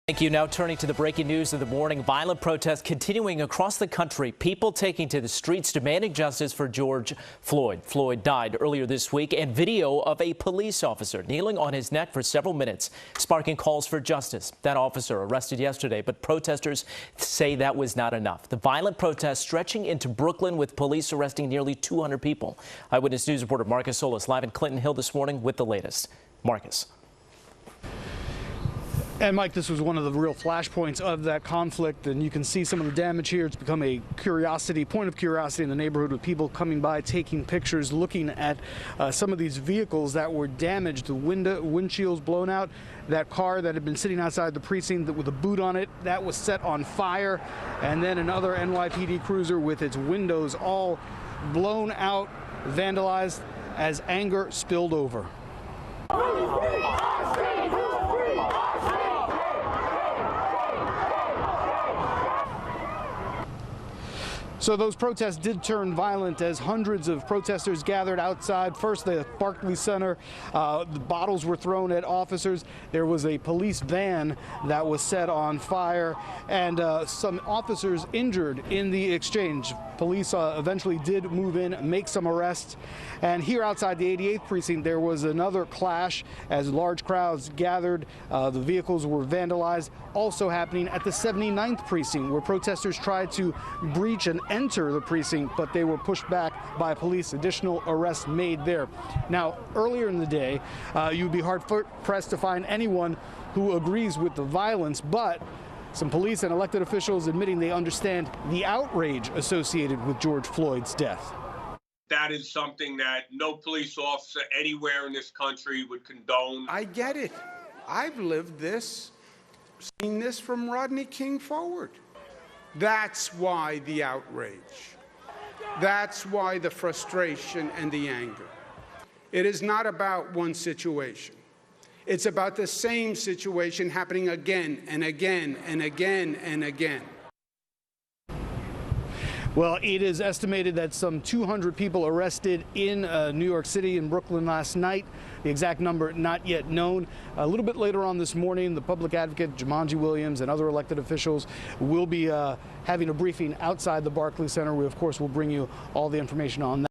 Thank you. Now turning to the breaking news of the morning. Violent protests continuing across the country. People taking to the streets demanding justice for George Floyd. Floyd died earlier this week, and video of a police officer kneeling on his neck for several minutes, sparking calls for justice. That officer arrested yesterday, but protesters say that was not enough. The violent protests stretching into Brooklyn, with police arresting nearly 200 people. Eyewitness News reporter Marcus Solis live in Clinton Hill this morning with the latest. Marcus. And Mike, this was one of the real flashpoints of that conflict, and you can see some of the damage here. It's become a point of curiosity in the neighborhood, with people coming by, taking pictures, looking at some of these vehicles that were damaged, the windshields blown out. That car that had been sitting outside the precinct with a boot on it, that was set on fire. And then another NYPD cruiser with its windows all blown out, vandalized, as anger spilled over. So those protests did turn violent as hundreds of protesters gathered outside. First, the Barclays Center. The bottles were thrown at officers. There was a police van that was set on fire, and some officers injured in the exchange. Police eventually did move in, make some arrests. And here outside the 88th precinct, there was another clash as large crowds gathered. The vehicles were vandalized. Also happening at the 79th precinct, where protesters tried to breach and enter the precinct, but they were pushed back by police. Additional arrests made there. Now, earlier in the day, you'd be hard-pressed to find anyone who agrees with the violence, but some police and elected officials admitting they understand the outrage associated with George Floyd's death. That is something that no police officer anywhere in this country would condone. I get it. I've lived this, seen this from Rodney King forward. That's why the outrage. That's why the frustration and the anger. It is not about one situation. It's about the same situation happening again and again and again and again. Well, it is estimated that some 200 people arrested in New York City and Brooklyn last night. The exact number not yet known. A little bit later on this morning, the public advocate Jumanji Williams and other elected officials will be having a briefing outside the Barclays Center. We, of course, will bring you all the information on that.